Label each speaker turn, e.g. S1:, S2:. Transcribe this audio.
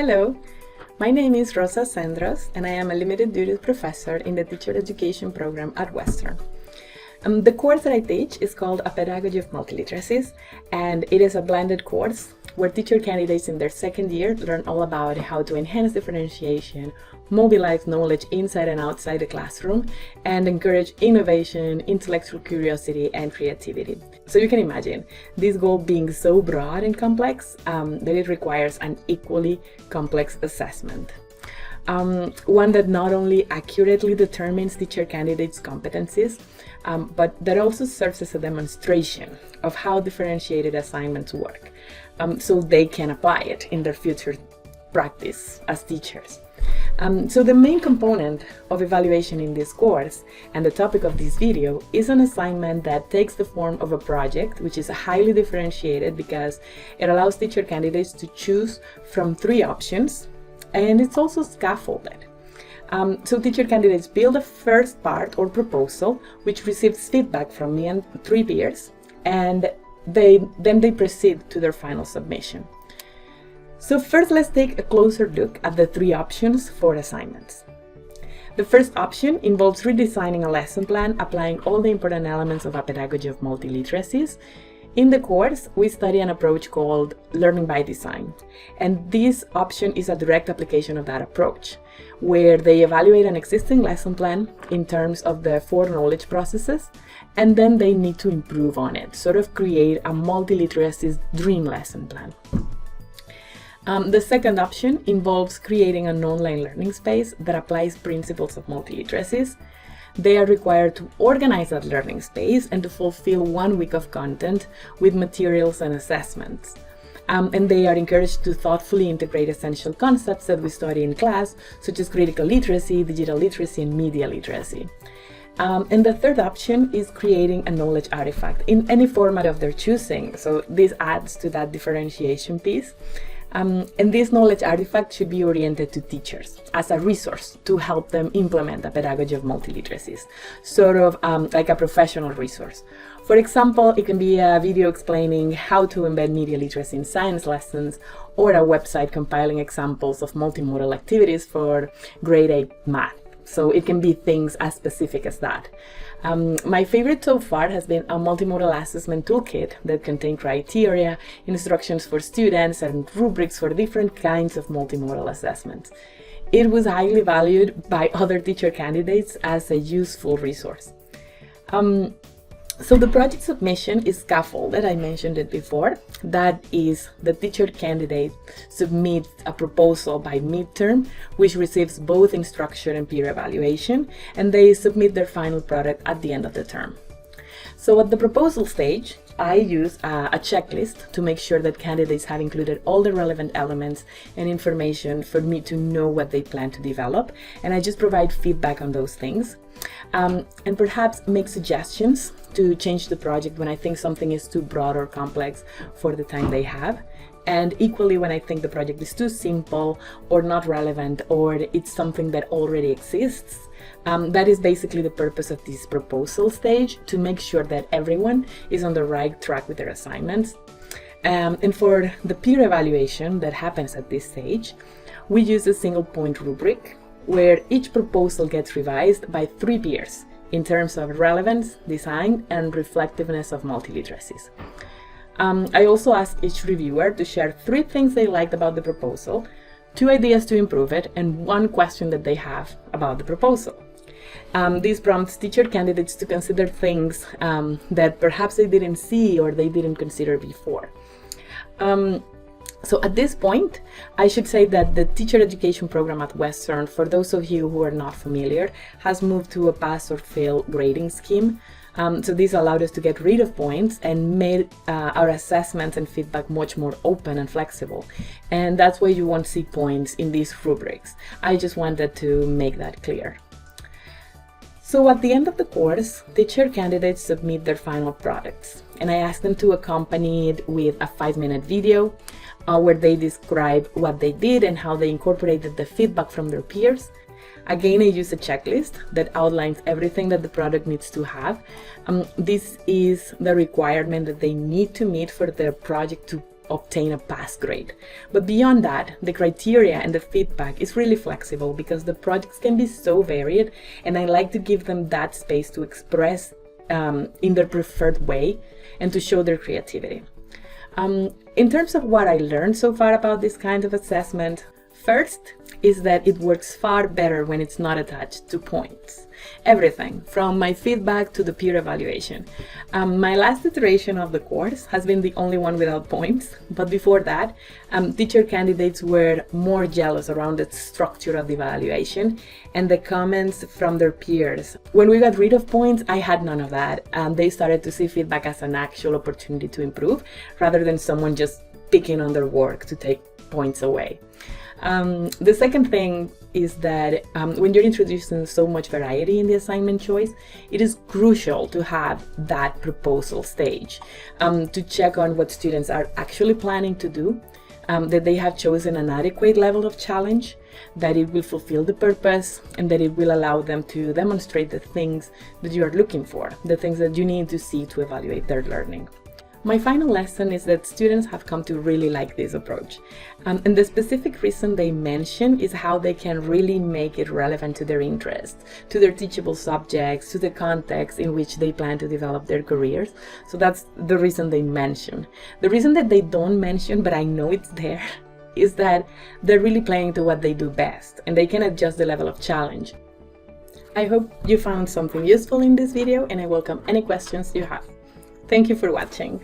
S1: Hello, my name is Rosa Cendros and I am a limited duty professor in the teacher education program at Western. The course that I teach is called a Pedagogy of Multiliteracies, and it is a blended course where teacher candidates in their second year learn all about how to enhance differentiation, mobilize knowledge inside and outside the classroom, and encourage innovation, intellectual curiosity, and creativity. So you can imagine this goal being so broad and complex that it requires an equally complex assessment. One that not only accurately determines teacher candidates' competencies, but that also serves as a demonstration of how differentiated assignments work, so they can apply it in their future practice as teachers. So the main component of evaluation in this course, and the topic of this video, is an assignment that takes the form of a project, which is highly differentiated because it allows teacher candidates to choose from 3 options, and it's also scaffolded. So teacher candidates build a first part or proposal, which receives feedback from me and 3 peers, and then they proceed to their final submission. So first, let's take a closer look at the 3 options for assignments. The first option involves redesigning a lesson plan, applying all the important elements of a pedagogy of multiliteracies. In the course, we study an approach called learning by design, and this option is a direct application of that approach, where they evaluate an existing lesson plan in terms of the 4 knowledge processes, and then they need to improve on it, sort of create a multiliteracies dream lesson plan. The second option involves creating an online learning space that applies principles of multiliteracies. They are required to organize that learning space and to fulfill 1 week of content with materials and assessments. And they are encouraged to thoughtfully integrate essential concepts that we study in class, such as critical literacy, digital literacy, and media literacy. And the third option is creating a knowledge artifact in any format of their choosing. So this adds to that differentiation piece. And this knowledge artifact should be oriented to teachers as a resource to help them implement a pedagogy of multiliteracies, sort of like a professional resource. For example, it can be a video explaining how to embed media literacy in science lessons, or a website compiling examples of multimodal activities for grade 8 math. So it can be things as specific as that. My favorite so far has been a multimodal assessment toolkit that contains criteria, instructions for students, and rubrics for different kinds of multimodal assessments. It was highly valued by other teacher candidates as a useful resource. So the project submission is scaffolded, I mentioned it before. That is, the teacher candidate submits a proposal by midterm, which receives both instruction and peer evaluation, and they submit their final product at the end of the term. So at the proposal stage, I use a checklist to make sure that candidates have included all the relevant elements and information for me to know what they plan to develop, and I just provide feedback on those things. And perhaps make suggestions to change the project when I think something is too broad or complex for the time they have. And equally when I think the project is too simple or not relevant, or it's something that already exists. That is basically the purpose of this proposal stage, to make sure that everyone is on the right track with their assignments. And for the peer evaluation that happens at this stage, we use a single point rubric, where each proposal gets revised by 3 peers in terms of relevance, design, and reflectiveness of multiliteracies. I also ask each reviewer to share 3 things they liked about the proposal, 2 ideas to improve it, and 1 question that they have about the proposal. This prompts teacher candidates to consider things that perhaps they didn't see or they didn't consider before. So at this point, I should say that the teacher education program at Western, for those of you who are not familiar, has moved to a pass or fail grading scheme. So this allowed us to get rid of points and made our assessments and feedback much more open and flexible. And that's why you won't see points in these rubrics. I just wanted to make that clear. So at the end of the course, teacher candidates submit their final products, and I ask them to accompany it with a 5-minute video where they describe what they did and how they incorporated the feedback from their peers. Again, I use a checklist that outlines everything that the product needs to have. This is the requirement that they need to meet for their project to obtain a pass grade. But beyond that, the criteria and the feedback is really flexible because the projects can be so varied, and I like to give them that space to express in their preferred way and to show their creativity. In terms of what I learned so far about this kind of assessment, first is that it works far better when it's not attached to points. Everything, from my feedback to the peer evaluation. My last iteration of the course has been the only one without points, but before that, teacher candidates were more jealous around the structure of the evaluation and the comments from their peers. When we got rid of points, I had none of that, and they started to see feedback as an actual opportunity to improve, rather than someone just picking on their work to take points away. The second thing is that when you're introducing so much variety in the assignment choice, it is crucial to have that proposal stage to check on what students are actually planning to do, that they have chosen an adequate level of challenge, that it will fulfill the purpose, and that it will allow them to demonstrate the things that you are looking for, the things that you need to see to evaluate their learning. My final lesson is that students have come to really like this approach. And the specific reason they mention is how they can really make it relevant to their interests, to their teachable subjects, to the context in which they plan to develop their careers. So that's the reason they mention. The reason that they don't mention, but I know it's there, is that they're really playing to what they do best, and they can adjust the level of challenge. I hope you found something useful in this video, and I welcome any questions you have. Thank you for watching.